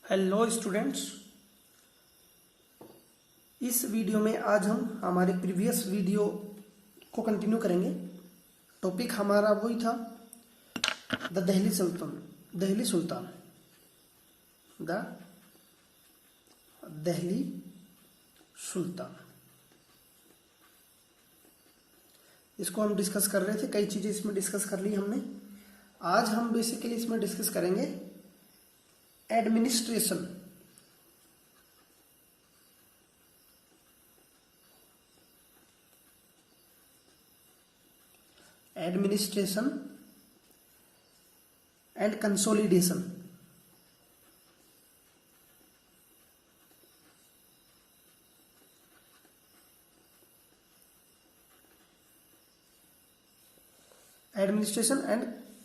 Hello students, इस video में आज हम हमारे प्रीवियस वीडियो को कंटिन्यू करेंगे। टॉपिक हमारा वही था, the Delhi sultan. The Delhi sultan, इसको हम डिस्कस कर रहे थे। कई चीज़ें इसमें डिस्कस कर ली हमने। आज हम बेसिकली इसमें डिस्कस करेंगे administration. Administration and consolidation. Administration and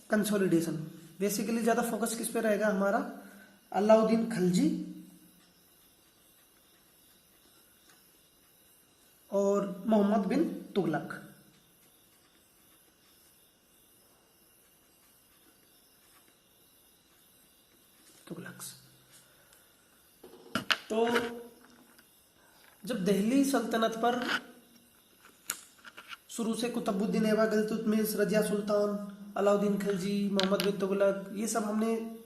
consolidation, basically ज्यादा फोकस किस पे रहेगा हमारा? अलाउद्दीन खिलजी और मोहम्मद बिन तुगलक। तो जब दिल्ली सल्तनत पर शुरू से कुतुबुद्दीन ऐबक, इल्तुतमिश, रजिया सुल्तान, अलाउद्दीन खिलजी, मोहम्मद बिन तुगलक, ये सब हमने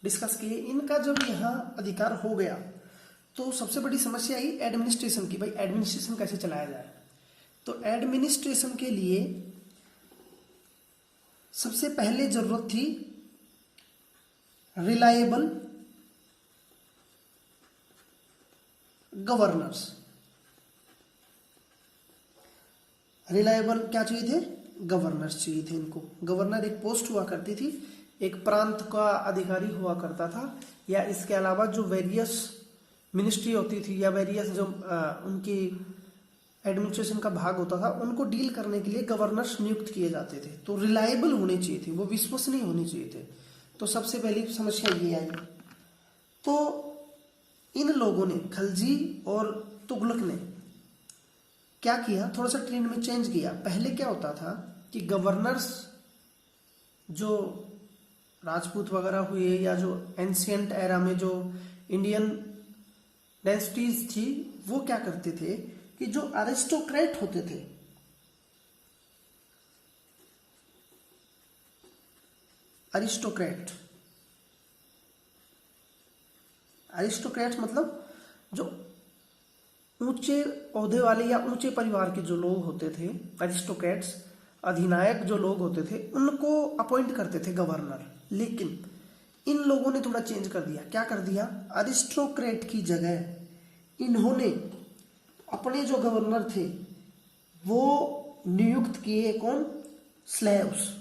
डिस्कस किए। इनका जब यहाँ अधिकार हो गया तो सबसे बड़ी समस्या आई एडमिनिस्ट्रेशन की। भाई एडमिनिस्ट्रेशन कैसे चलाया जाए? तो एडमिनिस्ट्रेशन के लिए सबसे पहले जरूरत थी रिलायबल गवर्नर्स। रिलायबल क्या चाहिए थे? गवर्नर्स चाहिए थे इनको। गवर्नर एक पोस्ट हुआ करती थी, एक प्रांत का अधिकारी हुआ करता था, या इसके अलावा जो वेरियस मिनिस्ट्री होती थी या वेरियस जो उनकी एडमिनिस्ट्रेशन का भाग होता था, उनको डील करने के लिए गवर्नर्स नियुक्त किए जाते थे। तो रिलायबल होने चाहिए थे, वो विश्वसनीय होने चाहिए थे। तो सबसे पहली समस्या ये आई। तो इन लोगों ने, खिलजी और तुगलक ने क्या किया, थोड़ा सा ट्रेंड में चेंज किया। पहले क्या होता था कि गवर्नर्स जो राजपूत वगैरह हुए या जो एंशियंट एरा में जो इंडियन डायनेस्टीज थी, वो क्या करते थे कि जो अरिस्टोक्रेट होते थे, अरिस्टोक्रेट मतलब जो ऊंचे ओहदे वाले या ऊंचे परिवार के जो लोग होते थे, अरिस्टोक्रेट्स, अधिनायक जो लोग होते थे, उनको अपॉइंट करते थे गवर्नर। लेकिन इन लोगों ने थोड़ा चेंज कर दिया। क्या कर दिया? अरिस्टोक्रेट की जगह इन्होंने अपने जो गवर्नर थे वो नियुक्त किए। कौन? स्लेव्स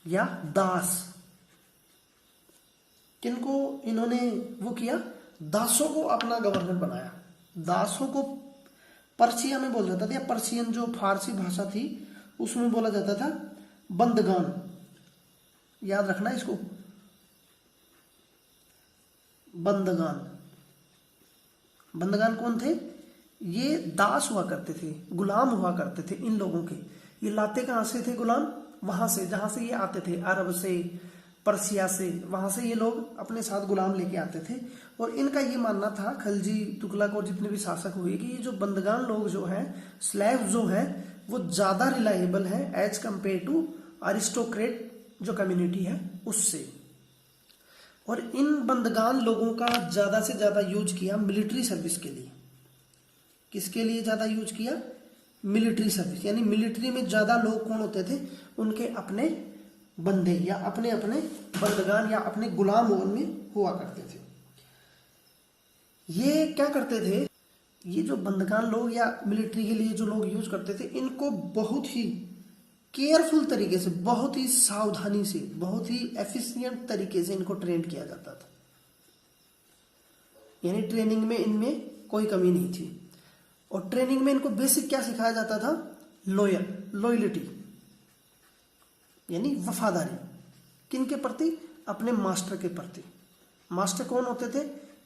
या दास। किनको इन्होंने वो किया? दासों को अपना गवर्नर बनाया। दासों को पर्शिया में बोला जाता था, या पर्शियन जो फारसी भाषा थी उसमें बोला जाता था बंदगान। याद रखना इसको, बंदगान। बंदगान कौन थे? ये दास हुआ करते थे, गुलाम हुआ करते थे इन लोगों के। ये लाते कहाँ से थे गुलाम? वहां से जहां से ये आते थे, अरब से, पर्शिया से, वहां से ये लोग अपने साथ गुलाम लेके आते थे। और इनका ये मानना था, खिलजी, तुगलक और जितने भी शासक हुए, कि ये जो बंदगान लोग जो हैं, स्लेव जो हैं, वो ज्यादा रिलायबल है एज कंपेयर टू अरिस्टोक्रेट जो कम्युनिटी है उससे। और इन बंदगान लोगों का ज्यादा से ज्यादा यूज किया मिलिट्री सर्विस के लिए। किसके लिए ज्यादा यूज किया? Military service. यानी मिलिट्री में ज्यादा लोग कौन होते थे? उनके अपने बंदे या अपने अपने बंदगान या अपने गुलाम उनमें हुआ करते थे। ये क्या करते थे? ये जो बंदगान लोग या मिलिट्री के लिए जो लोग यूज करते थे, इनको बहुत ही केयरफुल तरीके से, बहुत ही सावधानी से, बहुत ही एफिशिएंट तरीके से इनको ट्रेन किया जाता था। यानी ट्रेनिंग में इनमें कोई कमी नहीं थी। और ट्रेनिंग में इनको बेसिक क्या सिखाया जाता था? लॉयल्टी, यानी वफादारी। किनके प्रति? अपने मास्टर के प्रति। मास्टर कौन होते थे?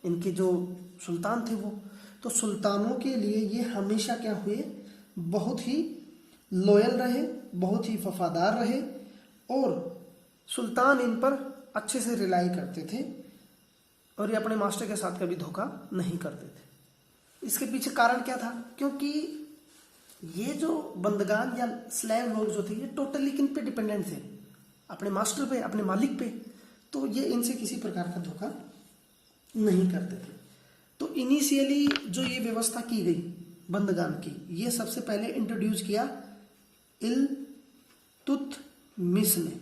इनके जो सुल्तान थे वो। तो सुल्तानों के लिए ये हमेशा क्या हुए? बहुत ही लॉयल रहे, बहुत ही वफादार रहे और सुल्तान इन पर अच्छे से रिलाई करते थे और ये अपने मास्टर के साथ कभी धोखा नहीं करते थे। इसके पीछे कारण क्या था? क्योंकि ये जो बंदगान या स्लेव लोग जो थे ये टोटली किन पे डिपेंडेंट थे? अपने मास्टर पे, अपने मालिक पे। तो ये इनसे किसी प्रकार का धोखा नहीं करते थे। तो इनिशियली जो ये व्यवस्था की गई बंदगान की, ये सबसे पहले इंट्रोड्यूस किया इल्तुतमिश ने।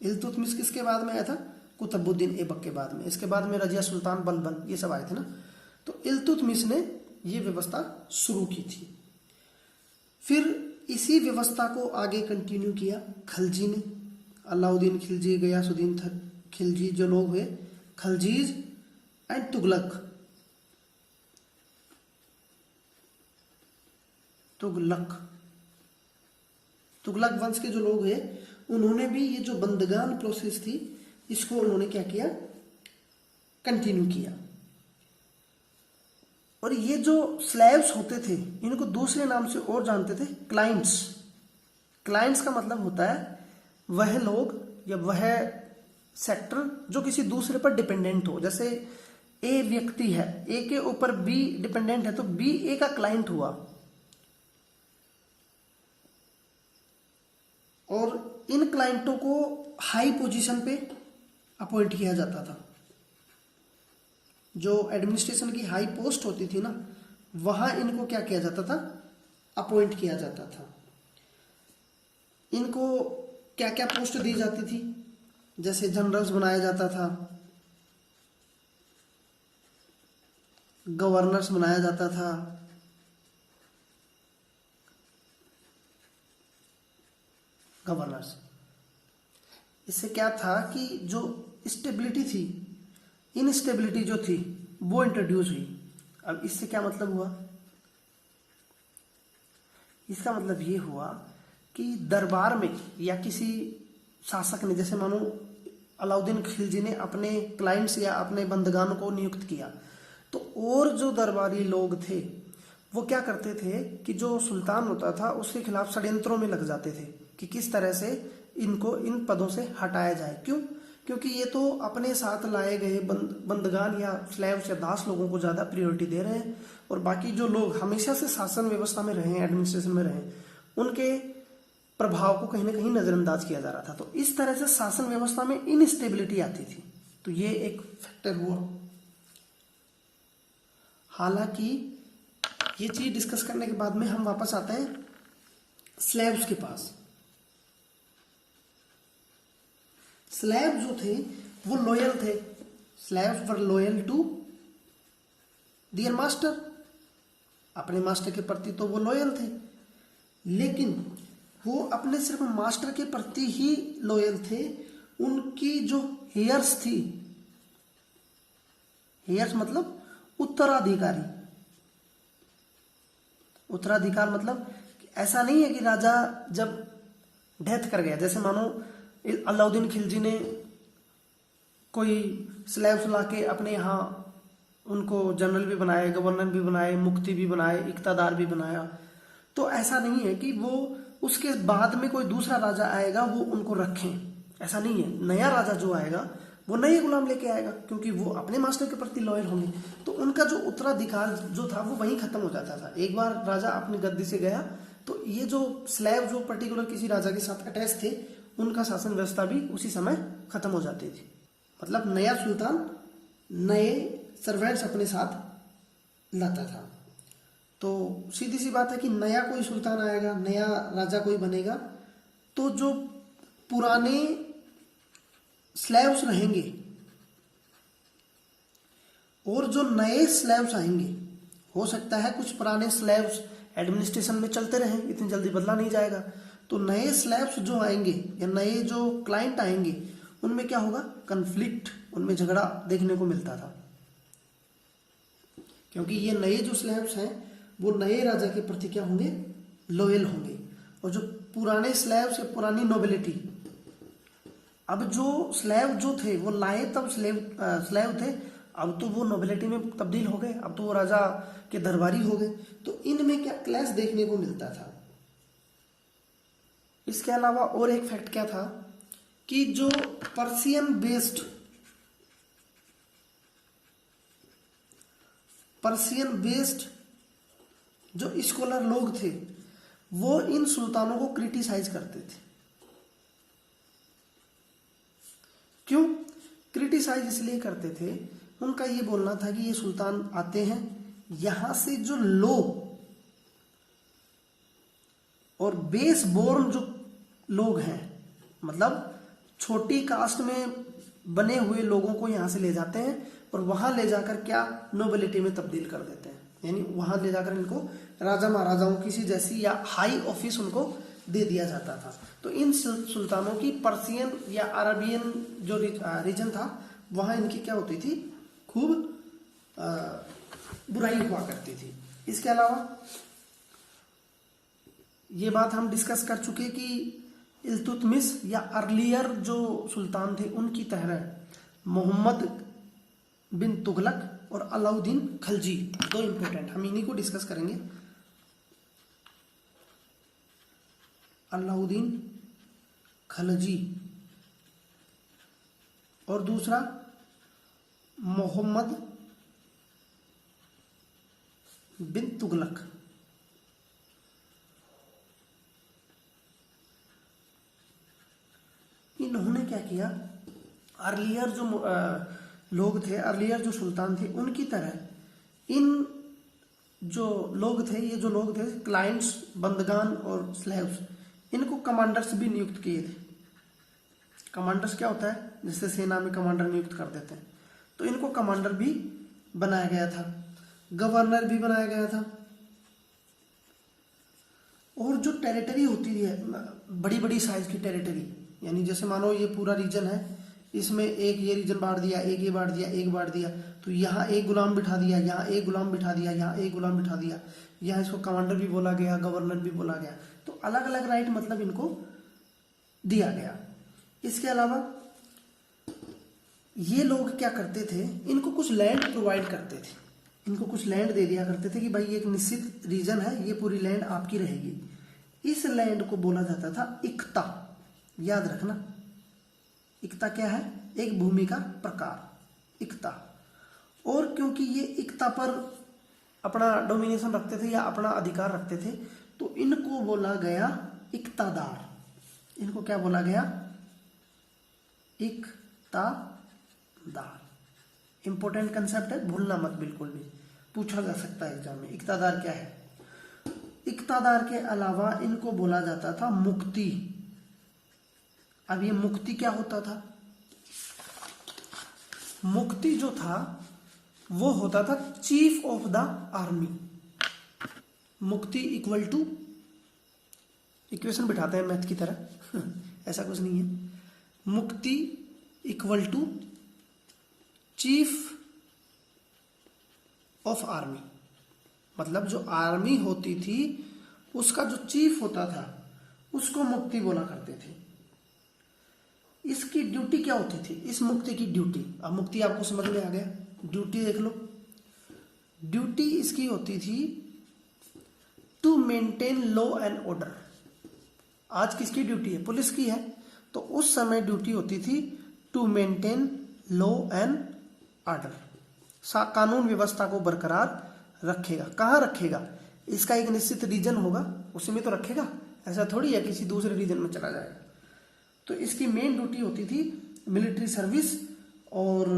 इल्तुतमिश किसके बाद में आया था? कुतुबुद्दीन ऐबक के बाद में। इसके बाद में रजिया सुल्तान बलबन ये सब आए थे ना। तो इल्तुतमिश ने ये व्यवस्था शुरू की थी। फिर इसी व्यवस्था को आगे कंटिन्यू किया खलजी ने। अलाउद्दीन खिलजी, गयासुद्दीन खिलजी जो लोग हुए, खलजीज एंड तुगलक तुगलक वंश के जो लोग हुए, उन्होंने भी ये जो बंदगान प्रोसेस थी इसको उन्होंने क्या किया? कंटिन्यू किया। और ये जो स्लेव्स होते थे इनको दूसरे नाम से और जानते थे, क्लाइंट्स। क्लाइंट्स का मतलब होता है वह लोग या वह सेक्टर जो किसी दूसरे पर डिपेंडेंट हो। जैसे ए व्यक्ति है, ए के ऊपर बी डिपेंडेंट है, तो बी ए का क्लाइंट हुआ। और इन क्लाइंटों को हाई पोजीशन पे अपॉइंट किया जाता था। जो एडमिनिस्ट्रेशन की हाई पोस्ट होती थी ना, वहां इनको क्या किया जाता था? अपॉइंट किया जाता था। इनको क्या क्या पोस्ट दी जाती थी? जैसे जनरल्स बनाया जाता था, गवर्नर्स बनाया जाता था, गवर्नर्स। इससे क्या था कि जो स्टेबिलिटी थी, इनस्टेबिलिटी जो थी वो इंट्रोड्यूस हुई। अब इससे क्या मतलब हुआ? इसका मतलब ये हुआ कि दरबार में या किसी शासक ने, जैसे मानो अलाउद्दीन खिलजी ने अपने क्लाइंट्स या अपने बंदगान को नियुक्त किया, तो और जो दरबारी लोग थे वो क्या करते थे कि जो सुल्तान होता था उसके खिलाफ षड्यंत्रों में लग जाते थे कि किस तरह से इनको इन पदों से हटाया जाए। क्यों? क्योंकि ये तो अपने साथ लाए गए बंदगान या स्लेव्स या दास लोगों को ज़्यादा प्रायोरिटी दे रहे हैं, और बाकी जो लोग हमेशा से शासन व्यवस्था में रहे, एडमिनिस्ट्रेशन में रहे, उनके प्रभाव को कहीं ना कहीं नज़रअंदाज किया जा रहा था। तो इस तरह से शासन व्यवस्था में इनस्टेबिलिटी आती थी। तो ये एक फैक्टर हुआ। हालांकि ये चीज डिस्कस करने के बाद में हम वापस आते हैं स्लेव्स के पास। स्लेव जो थे वो लॉयल थे। Slaves were loyal to their master. अपने मास्टर के प्रति तो वो लॉयल थे, लेकिन वो अपने सिर्फ मास्टर के प्रति ही लॉयल थे। उनकी जो हेयर्स थी, हेयर्स मतलब उत्तराधिकारी। उत्तराधिकार मतलब ऐसा नहीं है कि राजा जब डेथ कर गया, जैसे मानो अलाउद्दीन खिलजी ने कोई स्लेव्स लाके अपने यहाँ उनको जनरल भी बनाए, गवर्नर भी बनाए, मुफ्ती भी बनाए, इक्तादार भी बनाया। तो ऐसा नहीं है कि वो उसके बाद में कोई दूसरा राजा आएगा वो उनको रखें, ऐसा नहीं है। नया राजा जो आएगा वो नए गुलाम लेके आएगा, क्योंकि वो अपने मास्टर के प्रति लॉयल होंगे। तो उनका जो उत्तराधिकार जो था वो वहीं खत्म हो जाता था। एक बार राजा अपनी गद्दी से गया तो ये जो स्लेव जो पर्टिकुलर किसी राजा के साथ अटैच थे, उनका शासन व्यवस्था भी उसी समय खत्म हो जाती थी। मतलब नया सुल्तान नए सर्वेंट्स अपने साथ लाता था। तो सीधी सी बात है कि नया कोई सुल्तान आएगा, नया राजा कोई बनेगा, तो जो पुराने स्लेव्स रहेंगे और जो नए स्लेव्स आएंगे, हो सकता है कुछ पुराने स्लेव्स एडमिनिस्ट्रेशन में चलते रहें, इतनी जल्दी बदला नहीं जाएगा। तो नए स्लेव्स जो आएंगे या नए जो क्लाइंट आएंगे उनमें क्या होगा? कन्फ्लिक्ट, उनमें झगड़ा देखने को मिलता था, क्योंकि ये नए जो स्लेव्स हैं वो नए राजा के प्रति क्या होंगे? लॉयल होंगे। और जो पुराने स्लेव्स या पुरानी नोबिलिटी, अब जो स्लेव जो थे वो लाए तब स्लेव थे, अब तो वो नोबिलिटी में तब्दील हो गए, अब तो वो राजा के दरबारी हो गए। तो इनमें क्या क्लैश देखने को मिलता था। इसके अलावा और एक फैक्ट क्या था कि जो पर्शियन बेस्ड जो स्कॉलर लोग थे वो इन सुल्तानों को क्रिटिसाइज करते थे। क्यों क्रिटिसाइज इसलिए करते थे, उनका ये बोलना था कि ये सुल्तान आते हैं, यहां से जो लो और बेस बोर्न जो लोग हैं, मतलब छोटी कास्ट में बने हुए लोगों को यहां से ले जाते हैं और वहां ले जाकर क्या नोबिलिटी में तब्दील कर देते हैं, यानी वहां ले जाकर इनको राजा महाराजाओं किसी जैसी या हाई ऑफिस उनको दे दिया जाता था। तो इन सुल्तानों की पर्शियन या अरबियन जो रीजन था वहां इनकी क्या होती थी, खूब बुराई हुआ करती थी। इसके अलावा ये बात हम डिस्कस कर चुके कि इल्तुतमिश या अर्लियर जो सुल्तान थे उनकी तरह मोहम्मद बिन तुगलक और अलाउद्दीन खलजी, दो इंपॉर्टेंट, हम इन्हीं को डिस्कस करेंगे। अलाउद्दीन खलजी और दूसरा मोहम्मद बिन तुगलक। इन्होंने क्या किया, अर्लियर जो लोग थे, अर्लियर जो सुल्तान थे, उनकी तरह इन जो लोग थे, ये जो लोग थे क्लाइंट्स, बंदगान और स्लेव्स, इनको कमांडर्स भी नियुक्त किए थे। कमांडर्स क्या होता है, जिससे सेना में कमांडर नियुक्त कर देते हैं, तो इनको कमांडर भी बनाया गया था, गवर्नर भी बनाया गया था। और जो टेरिटरी होती है, बड़ी बड़ी साइज की टेरिटरी, यानी जैसे मानो ये पूरा रीजन है, इसमें एक ये रीजन बांट दिया, एक ये बांट दिया, एक बांट दिया, तो यहाँ एक गुलाम बिठा दिया, यहाँ एक गुलाम बिठा दिया, यहाँ एक गुलाम बिठा दिया, यहाँ इसको कमांडर भी बोला गया, गवर्नर भी बोला गया, तो अलग अलग राइट मतलब इनको दिया गया। इसके अलावा ये लोग क्या करते थे, इनको कुछ लैंड प्रोवाइड करते थे, इनको कुछ लैंड दे दिया करते थे कि भाई ये एक निश्चित रीजन है, ये पूरी लैंड आपकी रहेगी। इस लैंड को बोला जाता था इक्ता, याद रखना, इक्ता क्या है, एक भूमि का प्रकार, इक्ता। और क्योंकि ये इक्ता पर अपना डोमिनेशन रखते थे या अपना अधिकार रखते थे, तो इनको बोला गया इक्तादार। इनको क्या बोला गया, इक्तादार। इंपॉर्टेंट कंसेप्ट है, भूलना मत बिल्कुल भी, पूछा जा सकता है एग्जाम में, इक्तादार क्या है। इक्तादार के अलावा इनको बोला जाता था मुक्ति। अब ये मुक्ति क्या होता था, मुक्ति जो था वो होता था चीफ ऑफ द आर्मी। मुक्ति इक्वल टू, इक्वेशन बिठाते हैं मैथ की तरह ऐसा कुछ नहीं है, मुक्ति equal to chief of army, मतलब जो आर्मी होती थी उसका जो चीफ होता था उसको मुक्ति बोला करते थे। इसकी ड्यूटी क्या होती थी, इस मुक्ति की ड्यूटी, अब मुक्ति आपको समझ में आ गया, ड्यूटी देख लो। ड्यूटी इसकी होती थी to maintain law and order. आज किसकी ड्यूटी है, पुलिस की है, तो उस समय ड्यूटी होती थी to maintain law and order, कानून व्यवस्था को बरकरार रखेगा। कहाँ रखेगा, इसका एक निश्चित रीजन होगा, उसी में तो रखेगा, ऐसा थोड़ी है किसी दूसरे रीजन में चला जाएगा। तो इसकी मेन ड्यूटी होती थी मिलिट्री सर्विस और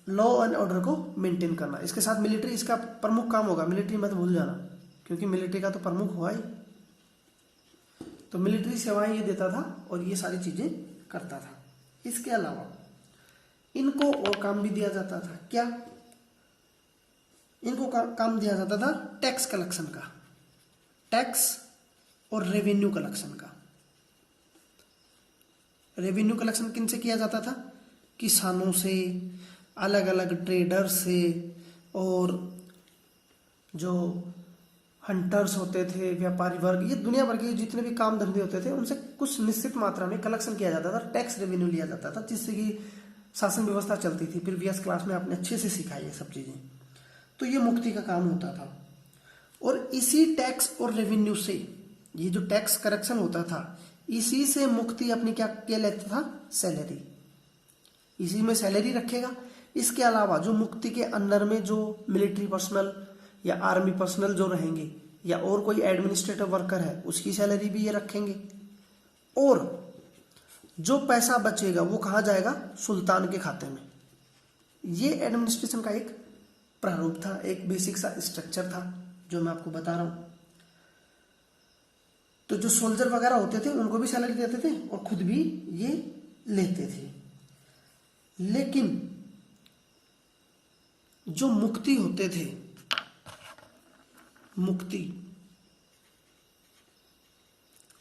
लॉ एंड ऑर्डर को मेंटेन करना। इसके साथ मिलिट्री इसका प्रमुख काम होगा, मिलिट्री मत भूल जाना, क्योंकि मिलिट्री का तो प्रमुख हुआ ही, तो मिलिट्री सेवाएं ये देता था और ये सारी चीजें करता था। इसके अलावा इनको और काम भी दिया जाता था, क्या, इनको काम दिया जाता था टैक्स कलेक्शन का, टैक्स और रेवेन्यू कलेक्शन का। रेवेन्यू कलेक्शन किन से किया जाता था, किसानों से, अलग अलग ट्रेडर से, और जो हंटर्स होते थे, व्यापारी वर्ग, ये दुनिया भर के जितने भी काम धंधे होते थे उनसे कुछ निश्चित मात्रा में कलेक्शन किया जाता था, टैक्स रेवेन्यू लिया जाता था, जिससे कि शासन व्यवस्था चलती थी। प्रीवियस क्लास में आपने अच्छे से सीखा ये सब चीजें। तो ये मुक्ति का काम होता था। और इसी टैक्स और रेवेन्यू से, ये जो टैक्स करेक्शन होता था, इसी से मुक्ति अपनी क्या लेता था, सैलरी, इसी में सैलरी रखेगा। इसके अलावा जो मुक्ति के अंदर में जो मिलिट्री पर्सनल या आर्मी पर्सनल जो रहेंगे या और कोई एडमिनिस्ट्रेटिव वर्कर है उसकी सैलरी भी ये रखेंगे। और जो पैसा बचेगा वो कहाँ जाएगा, सुल्तान के खाते में। ये एडमिनिस्ट्रेशन का एक प्रारूप था, एक बेसिक सा स्ट्रक्चर था जो मैं आपको बता रहा हूं। तो जो सोल्जर वगैरह होते थे उनको भी सैलरी देते थे और खुद भी ये लेते थे। लेकिन जो मुक्ति होते थे,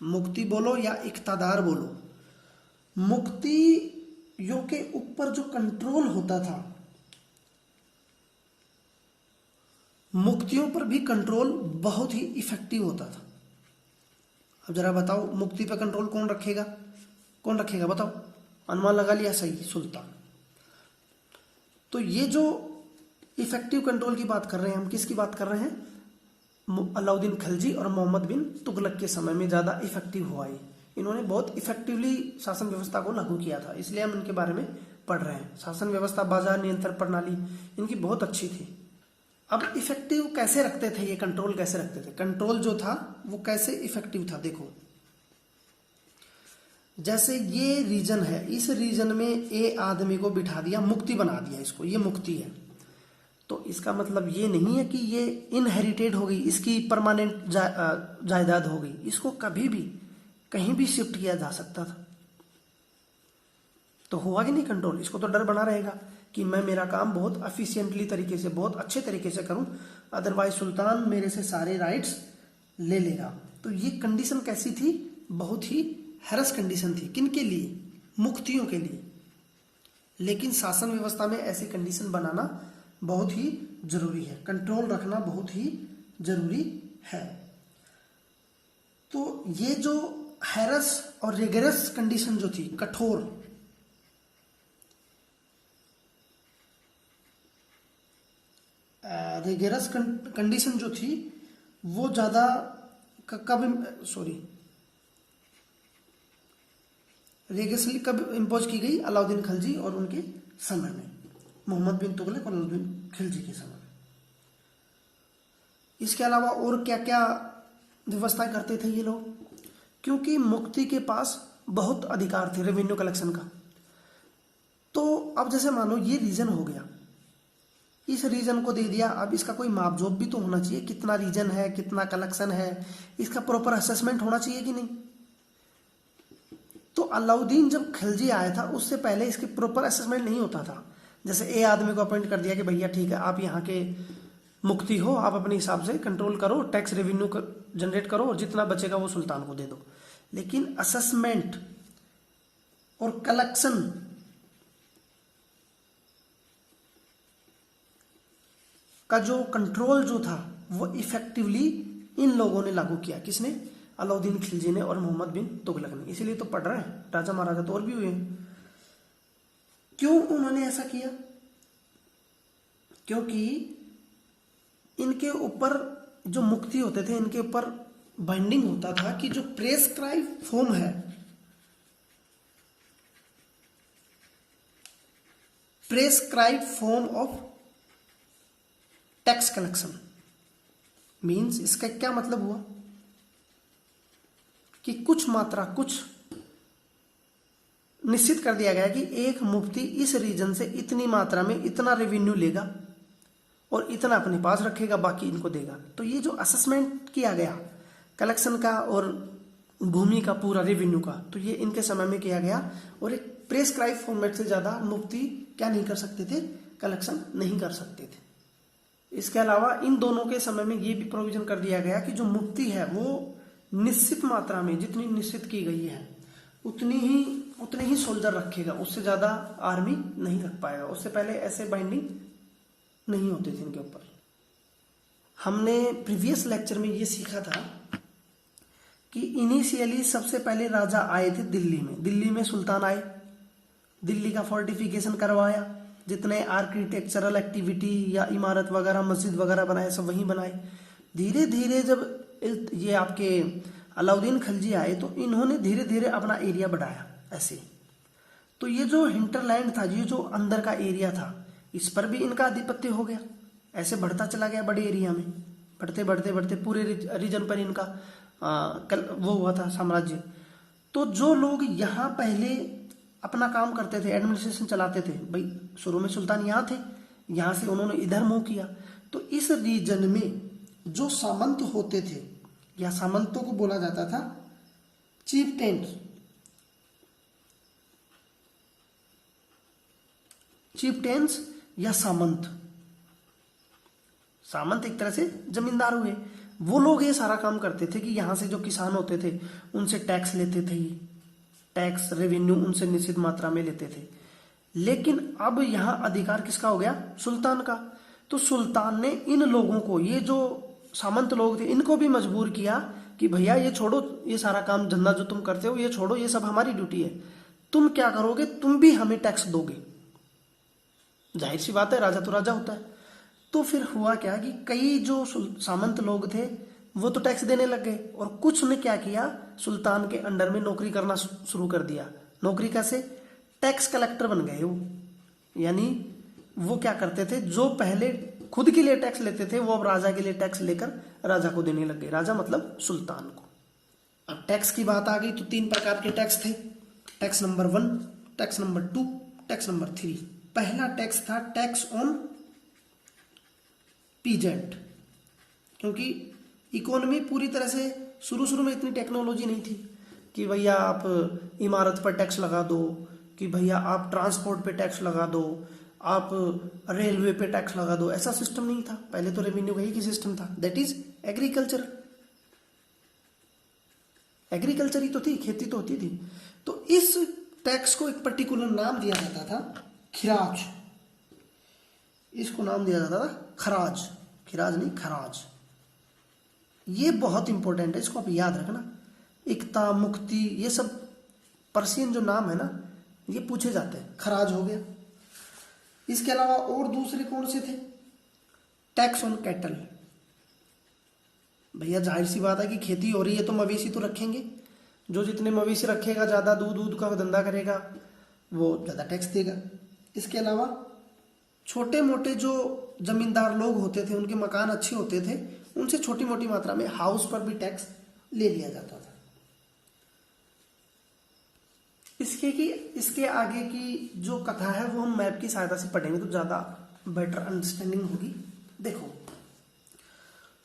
मुक्ति बोलो या इक्तादार बोलो, मुक्तियों के ऊपर जो कंट्रोल होता था, मुक्तियों पर भी कंट्रोल बहुत ही इफेक्टिव होता था। अब जरा बताओ, मुक्ति पर कंट्रोल कौन रखेगा बताओ, अनुमान लगा लिया, सही, सुल्तान। तो ये जो इफेक्टिव कंट्रोल की बात कर रहे हैं हम, किसकी बात कर रहे हैं, अलाउद्दीन खिलजी और मोहम्मद बिन तुगलक के समय में ज्यादा इफेक्टिव हुआ है। इन्होंने बहुत इफेक्टिवली शासन व्यवस्था को लागू किया था, इसलिए हम इनके बारे में पढ़ रहे हैं। शासन व्यवस्था, बाजार नियंत्रण प्रणाली इनकी बहुत अच्छी थी। अब इफेक्टिव कैसे रखते थे ये, कंट्रोल कैसे रखते थे, कंट्रोल जो था वो कैसे इफेक्टिव था, देखो। जैसे ये रीजन है, इस रीजन में ए आदमी को बिठा दिया, मुक्ति बना दिया इसको, ये मुक्ति है, तो इसका मतलब ये नहीं है कि ये इनहेरिटेड हो गई, इसकी परमानेंट जायदाद हो गई। इसको कभी भी कहीं भी शिफ्ट किया जा सकता था। तो हुआ कि नहीं कंट्रोल, इसको तो डर बना रहेगा कि मैं मेरा काम बहुत एफिशिएंटली तरीके से, बहुत अच्छे तरीके से करूं, अदरवाइज सुल्तान मेरे से सारे राइट्स ले लेगा। तो ये कंडीशन कैसी थी, बहुत ही हैरस कंडीशन थी। किनके लिए, मुक्तियों के लिए। लेकिन शासन व्यवस्था में ऐसी कंडीशन बनाना बहुत ही जरूरी है, कंट्रोल रखना बहुत ही जरूरी है। तो ये जो हैरस और रिगरस कंडीशन जो थी, कठोर, रिगरस कंडीशन जो थी वो ज्यादा रिगरसली कब इम्पोज की गई, अलाउद्दीन खिलजी और उनके समय में, मोहम्मद बिन तुगलक और अलाउद्दीन खिलजी के समय में। इसके अलावा और क्या क्या व्यवस्थाएं करते थे ये लोग, क्योंकि मुक्ति के पास बहुत अधिकार थे रेवेन्यू कलेक्शन का। तो अब जैसे मानो ये रीजन हो गया, इस रीजन को दे दिया, अब इसका कोई मापजोप भी तो होना चाहिए, कितना रीजन है, कितना कलेक्शन है, इसका प्रॉपर असेसमेंट होना चाहिए कि नहीं। तो अलाउद्दीन जब खिलजी आया था उससे पहले इसकी प्रॉपर असेसमेंट नहीं होता था। जैसे ए आदमी को अपॉइंट कर दिया कि भैया ठीक है, आप यहाँ के मुक्ति हो, आप अपने हिसाब से कंट्रोल करो, टैक्स रेवेन्यू जनरेट करो और जितना बचेगा वो सुल्तान को दे दो। लेकिन असेसमेंट और कलेक्शन का जो कंट्रोल जो था वो इफेक्टिवली इन लोगों ने लागू किया। किसने, अलाउद्दीन खिलजी ने और मोहम्मद बिन तुगलक ने। इसीलिए तो पढ़ रहे हैं, राजा महाराजा तो और भी हुए हैं। क्यों उन्होंने ऐसा किया, क्योंकि इनके ऊपर जो मुक्ति होते थे, इनके ऊपर बाइंडिंग होता था कि जो प्रेस्क्राइब फॉर्म है, prescribe form of tax collection means, इसका क्या मतलब हुआ कि कुछ मात्रा, कुछ निश्चित कर दिया गया कि एक मुफ्ती इस रीजन से इतनी मात्रा में इतना रेवेन्यू लेगा और इतना अपने पास रखेगा, बाकी इनको देगा। तो ये जो असेसमेंट किया गया कलेक्शन का और भूमि का, पूरा रेवेन्यू का, तो ये इनके समय में किया गया। और एक प्रेस्क्राइब फॉर्मेट से ज्यादा मुफ्ती क्या नहीं कर सकते थे, कलेक्शन नहीं कर सकते थे। इसके अलावा इन दोनों के समय में ये भी प्रोविजन कर दिया गया कि जो मुक्ति है वो निश्चित मात्रा में, जितनी निश्चित की गई है उतने ही सोल्जर रखेगा, उससे ज्यादा आर्मी नहीं रख पाएगा। उससे पहले ऐसे बाइंडिंग नहीं होती थी इनके ऊपर। हमने प्रीवियस लेक्चर में ये सीखा था कि इनिशियली सबसे पहले राजा आए थे दिल्ली में सुल्तान आए, दिल्ली का फोर्टिफिकेशन करवाया, जितने आर्किटेक्चरल एक्टिविटी या इमारत वगैरह, मस्जिद वगैरह बनाए, सब वहीं बनाए। धीरे धीरे जब ये आपके अलाउद्दीन खिलजी आए तो इन्होंने धीरे धीरे अपना एरिया बढ़ाया ऐसे। तो ये जो हिंटरलैंड था, ये जो अंदर का एरिया था, इस पर भी इनका आधिपत्य हो गया, ऐसे बढ़ता चला गया बड़े एरिया में, बढ़ते बढ़ते बढ़ते पूरे रीजन पर इनका वो हुआ था साम्राज्य। तो जो लोग यहाँ पहले अपना काम करते थे, एडमिनिस्ट्रेशन चलाते थे, भाई शुरू में सुल्तान यहाँ थे, यहाँ से उन्होंने इधर मूव किया, तो इस रीजन में जो सामंत होते थे या सामंतों को बोला जाता था चीफटेन्स। चीफटेन्स या सामंत, सामंत एक तरह से जमींदार हुए। वो लोग ये सारा काम करते थे कि यहाँ से जो किसान होते थे उनसे टैक्स लेते थे, टैक्स रेवेन्यू उनसे निश्चित मात्रा में लेते थे। लेकिन अब यहाँ अधिकार किसका हो गया? सुल्तान का। तो सुल्तान ने इन लोगों को, ये जो सामंत लोग थे, इनको भी मजबूर किया कि भैया ये छोड़ो, ये सारा काम धंधा जो तुम करते हो ये छोड़ो, ये सब हमारी ड्यूटी है, तुम क्या करोगे, तुम भी हमें टैक्स दोगे। जाहिर सी बात है, राजा तो राजा होता है। तो फिर हुआ क्या कि कई जो सामंत लोग थे वो तो टैक्स देने लग गए, और कुछ ने क्या किया, सुल्तान के अंडर में नौकरी करना शुरू कर दिया। नौकरी कैसे? टैक्स कलेक्टर बन गए वो। यानी वो क्या करते थे, जो पहले खुद के लिए टैक्स लेते थे वो अब राजा के लिए टैक्स लेकर राजा को देने लग गए। राजा मतलब सुल्तान को। अब टैक्स की बात आ गई तो 3 प्रकार के टैक्स थे, tax number 1, tax number 2, tax number 3। पहला टैक्स था टैक्स ऑन पीजेंट, क्योंकि इकोनॉमी पूरी तरह से शुरू में इतनी टेक्नोलॉजी नहीं थी कि भैया आप इमारत पर टैक्स लगा दो, कि भैया आप ट्रांसपोर्ट पे टैक्स लगा दो, आप रेलवे पे टैक्स लगा दो, ऐसा सिस्टम नहीं था। पहले तो रेवेन्यू का ही सिस्टम था, दैट इज एग्रीकल्चर। एग्रीकल्चर ही तो थी, खेती तो होती थी। तो इस टैक्स को एक पर्टिकुलर नाम दिया जाता था खिराज। इसको नाम दिया जाता था खराज, खिराज नहीं खराज। ये बहुत इंपॉर्टेंट है, इसको आप याद रखना। एकता, मुक्ति, ये सब पर्शियन जो नाम है ना, ये पूछे जाते हैं। खराज हो गया। इसके अलावा और दूसरे कौन से थे? Tax on cattle. भैया जाहिर सी बात है कि खेती हो रही है तो मवेशी तो रखेंगे, जो जितने मवेशी रखेगा, ज्यादा दूध का धंधा करेगा, वो ज्यादा टैक्स देगा। इसके अलावा छोटे मोटे जो जमींदार लोग होते थे, उनके मकान अच्छे होते थे, उनसे छोटी मोटी मात्रा में हाउस पर भी टैक्स ले लिया जाता था। इसके आगे की जो कथा है वो हम मैप की सहायता से पढ़ेंगे तो ज्यादा बेटर अंडरस्टैंडिंग होगी। देखो,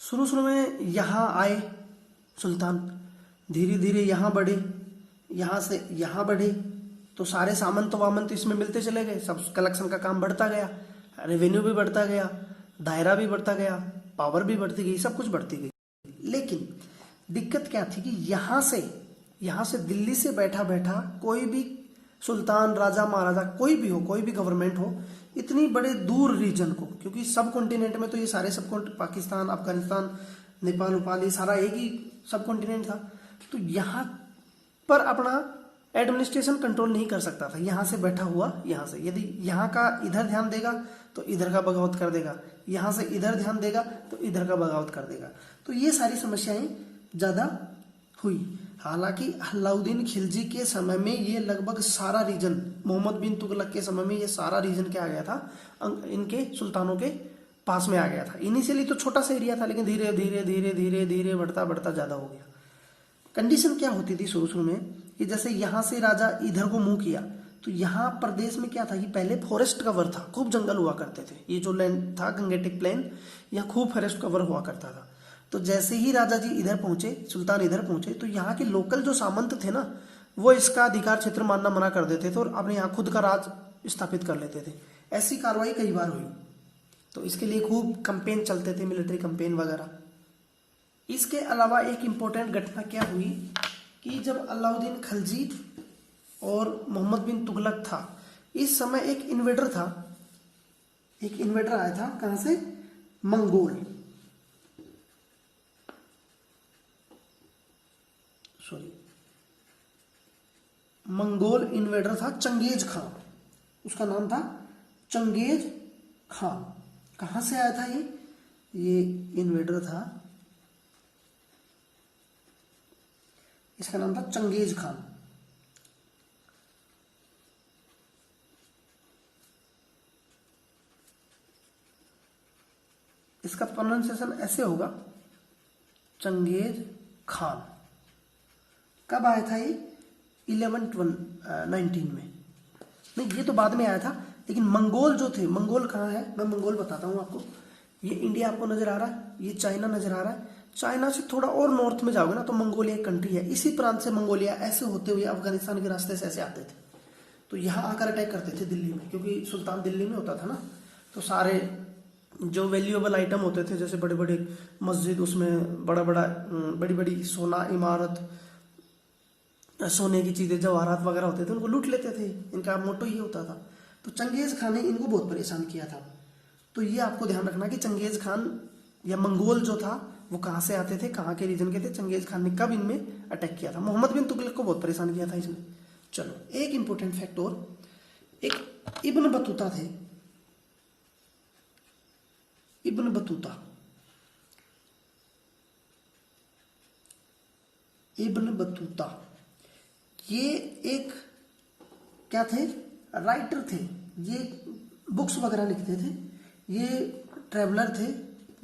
शुरू में यहां आए सुल्तान, धीरे धीरे यहां बढ़े, यहां से यहां बढ़े, तो सारे सामंत वामंत इसमें मिलते चले गए, सब कलेक्शन का काम बढ़ता गया, रेवेन्यू भी बढ़ता गया, दायरा भी बढ़ता गया, पावर भी बढ़ती गई, सब कुछ बढ़ती गई। लेकिन दिक्कत क्या थी कि यहां से दिल्ली से बैठा बैठा कोई भी सुल्तान, राजा, महाराजा, कोई भी हो, कोई भी गवर्नमेंट हो, इतनी बड़े दूर रीजन को, क्योंकि सब कॉन्टिनेंट में तो ये सारे सब पाकिस्तान, अफगानिस्तान, नेपाल उपाल, ये सारा एक ही सब कॉन्टिनेंट था, तो यहाँ पर अपना एडमिनिस्ट्रेशन कंट्रोल नहीं कर सकता था। यहाँ से बैठा हुआ, यहाँ से यदि यहाँ का इधर ध्यान देगा तो इधर का बगावत कर देगा, यहाँ से इधर ध्यान देगा तो इधर का बगावत कर देगा। तो ये सारी समस्याएं ज्यादा हुई। हालांकि अलाउद्दीन खिलजी के समय में ये लगभग सारा रीजन, मोहम्मद बिन तुगलक के समय में ये सारा रीजन क्या आ गया था, इनके सुल्तानों के पास में आ गया था। इनिशियली तो छोटा सा एरिया था, लेकिन धीरे धीरे धीरे धीरे धीरे बढ़ता बढ़ता ज्यादा हो गया। कंडीशन क्या होती थी शुरू में कि जैसे यहाँ से राजा इधर को मूव किया तो यहाँ प्रदेश में क्या था कि पहले फॉरेस्ट कवर था, खूब जंगल हुआ करते थे। ये जो लैंड था गंगेटिक प्लेन, यहाँ खूब फॉरेस्ट कवर हुआ करता था। तो जैसे ही राजा जी इधर पहुंचे, सुल्तान इधर पहुंचे, तो यहाँ के लोकल जो सामंत थे ना, वो इसका अधिकार क्षेत्र मानना मना कर देते थे और अपने यहाँ खुद का राज स्थापित कर लेते थे। ऐसी कार्रवाई कई बार हुई, तो इसके लिए खूब कैंपेन चलते थे, मिलिट्री कैंपेन वगैरह। इसके अलावा एक इंपॉर्टेंट घटना क्या हुई कि जब अलाउद्दीन खिलजी और मोहम्मद बिन तुगलक था, इस समय एक इन्वेडर था, एक इन्वेडर आया था, कहां से? मंगोल, मंगोल इन्वेडर था चंगेज खान, उसका नाम था चंगेज खान। कहां से आया था ये इन्वेडर था इसका नाम था चंगेज खान। इसका प्रोनाउंसिएशन ऐसे होगा, चंगेज खान। कब आया था ये? 1119 में। नहीं, ये तो बाद में आया था, लेकिन मंगोल जो थे, मंगोल कहाँ है, मैं मंगोल बताता हूँ आपको। ये इंडिया आपको नजर आ रहा है, ये चाइना नजर आ रहा है। चाइना से थोड़ा और नॉर्थ में जाओगे ना तो मंगोलिया एक कंट्री है। इसी प्रांत से मंगोलिया ऐसे होते हुए अफगानिस्तान के रास्ते से ऐसे आते थे, तो यहाँ आकर अटैक करते थे दिल्ली में, क्योंकि सुल्तान दिल्ली में होता था ना। तो सारे जो वैल्यूएबल आइटम होते थे, जैसे बड़े बड़े मस्जिद, उसमें बड़ी बड़ी सोना इमारत, सोने की चीजें, जवाहरात वगैरह होते थे, उनको लूट लेते थे। इनका मोटो ये होता था। तो चंगेज खान ने इनको बहुत परेशान किया था। तो ये आपको ध्यान रखना कि चंगेज खान या मंगोल जो था वो कहाँ से आते थे, कहाँ के रीजन के थे, चंगेज खान ने कब इनमें अटैक किया था। मोहम्मद बिन तुगलक को बहुत परेशान किया था इसने। चलो, एक इंपॉर्टेंट फैक्ट और, एक इब्न बतूता थे, इब्न बतूता, इब्न बतूता ये एक क्या थे, राइटर थे। ये बुक्स वगैरह लिखते थे। ये ट्रैवलर थे,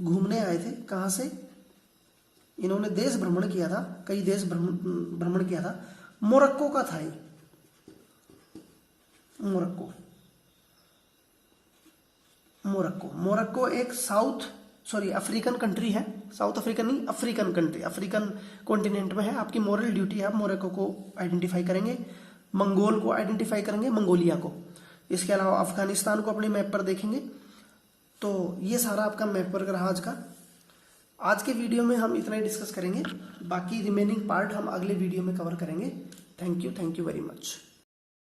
घूमने आए थे। कहाँ से? इन्होंने देश भ्रमण किया था, कई देश भ्रमण किया था। मोरक्को का था ये, मोरक्को एक अफ्रीकन कंट्री है। साउथ अफ्रीकन नहीं, अफ्रीकन कंट्री, अफ्रीकन कॉन्टिनेंट में है। आपकी मॉरल ड्यूटी है, आप मोरक्को को आइडेंटिफाई करेंगे, मंगोल को आइडेंटिफाई करेंगे, मंगोलिया को। इसके अलावा अफगानिस्तान को अपने मैप पर देखेंगे। तो ये सारा आपका मैप वर्क रहा आज का। आज के वीडियो में हम इतना ही डिस्कस करेंगे, बाकी रिमेनिंग पार्ट हम अगले वीडियो में कवर करेंगे। Thank you very much.